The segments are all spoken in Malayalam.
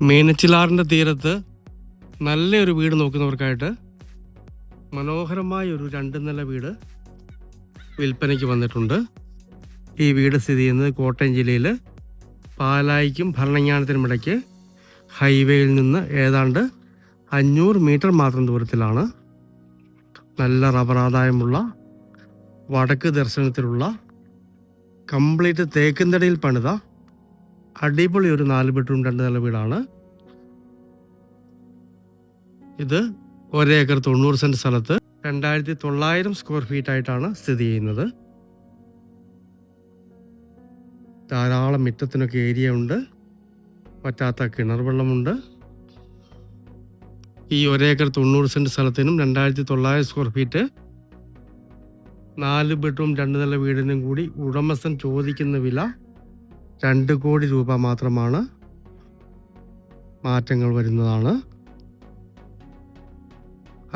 മീനച്ചിലാറിൻ്റെ തീരത്ത് നല്ലൊരു വീട് നോക്കുന്നവർക്കായിട്ട് മനോഹരമായ ഒരു 2 നില വീട് വിൽപ്പനയ്ക്ക് വന്നിട്ടുണ്ട്. ഈ വീട് സ്ഥിതി ചെയ്യുന്നത് കോട്ടയം ജില്ലയിൽ പാലായിക്കും ഭരണങ്ങാനത്തിനും ഇടയ്ക്ക് ഹൈവേയിൽ നിന്ന് ഏതാണ്ട് 500 മീറ്റർ മാത്രം ദൂരത്തിലാണ്. നല്ല റബ്ബർ ആദായമുള്ള വടക്ക് ദർശനത്തിലുള്ള കംപ്ലീറ്റ് തേക്കുംതടിയിൽ പണിത അടിപൊളി ഒരു 4 ബെഡ്റൂം 2 നില വീടാണ്. ഇത് 1 ഏക്കർ 90 സെൻറ്റ് സ്ഥലത്ത് 2900 സ്ക്വയർ ഫീറ്റ് ആയിട്ടാണ് സ്ഥിതി ചെയ്യുന്നത്. ധാരാളം മുറ്റത്തിനൊക്കെ ഏരിയ ഉണ്ട്. പറ്റാത്ത കിണർ വെള്ളമുണ്ട്. ഈ 1 ഏക്കർ 90 സെൻറ്റ് സ്ഥലത്തിനും 2900 സ്ക്വയർ ഫീറ്റ് 4 ബെഡ്റൂം 2 നില വീടിനും കൂടി ഉടമസ്ഥൻ ചോദിക്കുന്ന വില 2 കോടി രൂപ മാത്രമാണ്. മാറ്റങ്ങൾ വരുന്നതാണ്.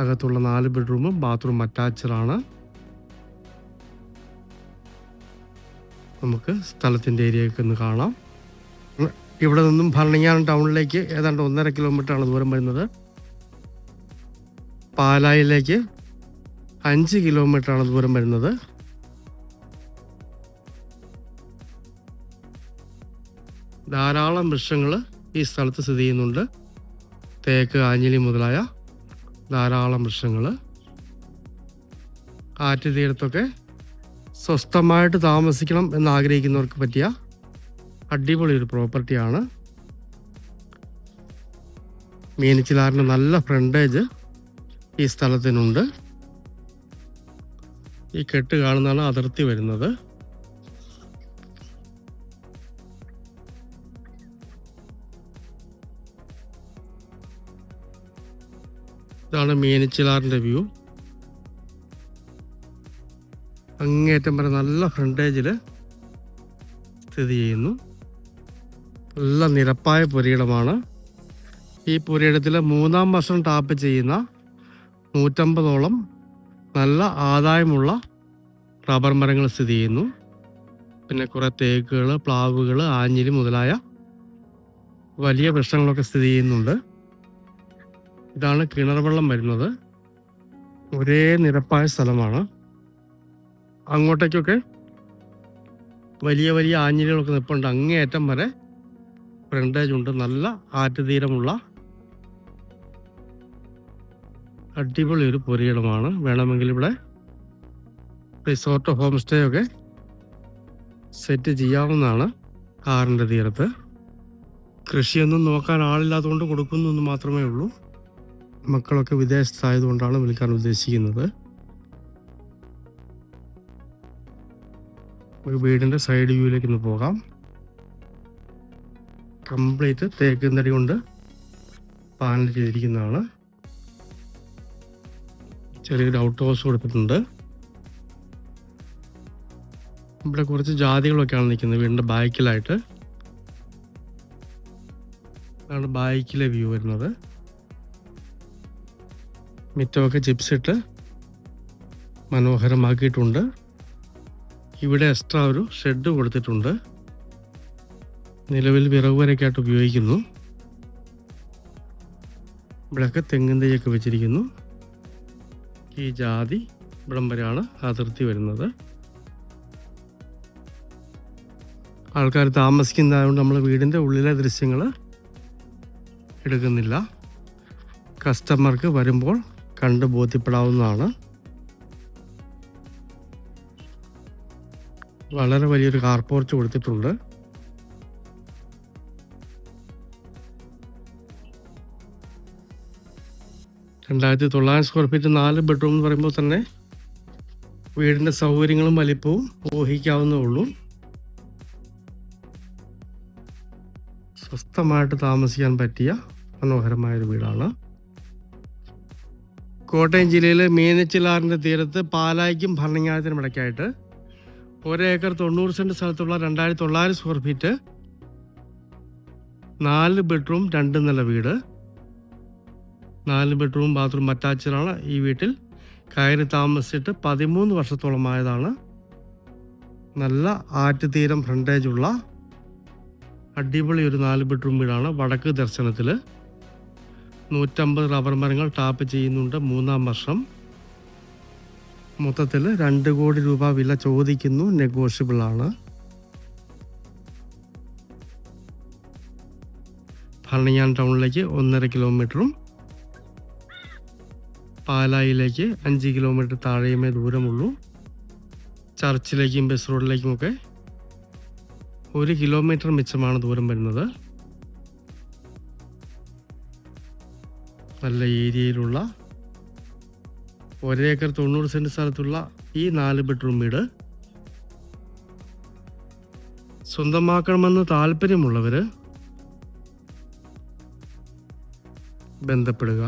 അകത്തുള്ള 4 ബെഡ്റൂമും ബാത്റൂം അറ്റാച്ചഡാണ്. നമുക്ക് സ്ഥലത്തിൻ്റെ ഏരിയയൊക്കെ ഒന്ന് കാണാം. ഇവിടെ നിന്നും ഭരണങ്ങാനം ടൗണിലേക്ക് ഏതാണ്ട് 1.5 കിലോമീറ്ററാണ് ദൂരം വരുന്നത്. പാലായിലേക്ക് 5 കിലോമീറ്ററാണ് ദൂരം വരുന്നത്. ധാരാളം വൃക്ഷങ്ങൾ ഈ സ്ഥലത്ത് സ്ഥിതി ചെയ്യുന്നുണ്ട്. തേക്ക്, ആഞ്ഞിലി മുതലായ ധാരാളം വൃക്ഷങ്ങൾ. ആറ്റുതീരത്തൊക്കെ സ്വസ്ഥമായിട്ട് താമസിക്കണം എന്നാഗ്രഹിക്കുന്നവർക്ക് പറ്റിയ അടിപൊളി ഒരു പ്രോപ്പർട്ടിയാണ്. മീനച്ചിലാറിന് നല്ല ഫ്രണ്ടേജ് ഈ സ്ഥലത്തിനുണ്ട്. ഈ കെട്ട് കാണുന്നതാണ് അതിർത്തി വരുന്നത്. ഇതാണ് മീനച്ചിലാറിൻ്റെ വ്യൂ. അങ്ങേറ്റം വരെ നല്ല ഫ്രണ്ടേജിൽ സ്ഥിതി ചെയ്യുന്നു. നല്ല നിരപ്പായ പുരയിടമാണ്. ഈ പുരയിടത്തിൽ 3-ാം വർഷം ടാപ്പ് ചെയ്യുന്ന 150ഓളം നല്ല ആദായമുള്ള റബ്ബർ മരങ്ങൾ സ്ഥിതി ചെയ്യുന്നു. പിന്നെ കുറേ തേക്കുകൾ, പ്ലാവുകൾ, ആഞ്ഞിലി മുതലായ വലിയ വൃക്ഷങ്ങളൊക്കെ സ്ഥിതി ചെയ്യുന്നുണ്ട്. ഇതാണ് കിണർ വെള്ളം വരുന്നത്. ഒരേ നിരപ്പായ സ്ഥലമാണ്. അങ്ങോട്ടേക്കൊക്കെ വലിയ വലിയ ആഞ്ഞിലികളൊക്കെ നിൽപ്പുണ്ട്. അങ്ങേയറ്റം വരെ ഫ്രണ്ടേജ് ഉണ്ട്. നല്ല ആറ്റുതീരമുള്ള അടിപൊളി ഒരു പുരയിടമാണ്. വേണമെങ്കിൽ ഇവിടെ റിസോർട്ട്, ഹോം സ്റ്റേ ഒക്കെ സെറ്റ് ചെയ്യാവുന്നതാണ്. ആറിൻ്റെ തീരത്ത് കൃഷിയൊന്നും നോക്കാൻ ആളില്ലാത്തതുകൊണ്ട് കൊടുക്കുന്നു എന്ന് മാത്രമേ ഉള്ളൂ. മക്കളൊക്കെ വിദേശത്തായതുകൊണ്ടാണ് വിൽക്കാൻ ഉദ്ദേശിക്കുന്നത്. ഒരു വീടിൻ്റെ സൈഡ് വ്യൂയിലേക്ക് ഒന്ന് പോകാം. കംപ്ലീറ്റ് തേക്കുംതടി കൊണ്ട് പാനൽ ചെയ്തിരിക്കുന്നതാണ്. ചെറിയൊരു ഔട്ട് ഹൗസ് കൊടുത്തിട്ടുണ്ട്. ഇവിടെ കുറച്ച് ജാതികളൊക്കെയാണ് നിൽക്കുന്നത് വീടിൻ്റെ ബാക്കിലായിട്ട്. അതാണ് ബാക്കിലെ വ്യൂ വരുന്നത്. മിറ്റമൊക്കെ ചിപ്സിട്ട് മനോഹരമാക്കിയിട്ടുണ്ട്. ഇവിടെ എക്സ്ട്രാ ഒരു ഷെഡ് കൊടുത്തിട്ടുണ്ട്. നിലവിൽ വിറക് വരയ്ക്കായിട്ട് ഉപയോഗിക്കുന്നു. ഇവിടെയൊക്കെ തെങ്ങിൻ തൈയൊക്കെ വെച്ചിരിക്കുന്നു. ഈ ജാതി ഇവിടം വരെയാണ് അതിർത്തി വരുന്നത്. ആൾക്കാർ താമസിക്കുന്നതായതുകൊണ്ട് നമ്മൾ വീടിൻ്റെ ഉള്ളിലെ ദൃശ്യങ്ങൾ എടുക്കുന്നില്ല. കസ്റ്റമർക്ക് വരുമ്പോൾ കണ്ട് ബോധ്യപ്പെടാവുന്നതാണ്. വളരെ വലിയൊരു കാർ പോർച്ച് കൊടുത്തിട്ടുണ്ട്. $2900 സ്ക്വയർ ഫീറ്റ് 4 ബെഡ്റൂം എന്ന് പറയുമ്പോൾ തന്നെ വീടിൻ്റെ സൗകര്യങ്ങളും വലിപ്പവും ഊഹിക്കാവുന്നേ ഉള്ളൂ. സ്വസ്ഥമായിട്ട് താമസിക്കാൻ പറ്റിയ മനോഹരമായൊരു വീടാണ്. കോട്ടയം ജില്ലയിലെ മീനച്ചിലാറിൻ്റെ തീരത്ത് പാലായിക്കും ഭരണങ്ങാനത്തിനും ഇടയ്ക്കായിട്ട് 1 ഏക്കർ 90 സെൻറ്റ് സ്ഥലത്തുള്ള 2900 സ്ക്വയർ ഫീറ്റ് 4 ബെഡ്റൂം 2 നില വീട്. 4 ബെഡ്റൂം ബാത്റൂം അറ്റാച്ചഡാണ്. ഈ വീട്ടിൽ കയറി താമസിച്ചിട്ട് 13 വർഷത്തോളമായതാണ്. നല്ല ആറ്റുതീരം ഫ്രണ്ടേജുള്ള അടിപൊളി ഒരു 4 ബെഡ്റൂം വീടാണ്. വടക്ക് ദർശനത്തിൽ 150 റബ്ബർ മരങ്ങൾ ടാപ്പ് ചെയ്യുന്നുണ്ട്. 3-ാം വർഷം. മൊത്തത്തിൽ 2 കോടി രൂപ വില ചോദിക്കുന്നു. നെഗോഷ്യബിൾ ആണ്. ഭരണിയാൻ ടൗണിലേക്ക് 1.5 കിലോമീറ്ററും പാലായിലേക്ക് 5 കിലോമീറ്റർ താഴെയുമേ ദൂരമുള്ളൂ. ചർച്ചിലേക്കും ബസ് റോഡിലേക്കുമൊക്കെ 1 കിലോമീറ്റർ മിച്ചമാണ് ദൂരം വരുന്നത്. നല്ല ഏരിയയിലുള്ള 1 ഏക്കർ 90 സെൻറ്റ് സ്ഥലത്തുള്ള ഈ 4 ബെഡ്റൂം വീട് സ്വന്തമാക്കണമെന്ന് താല്പര്യമുള്ളവർ ബന്ധപ്പെടുക.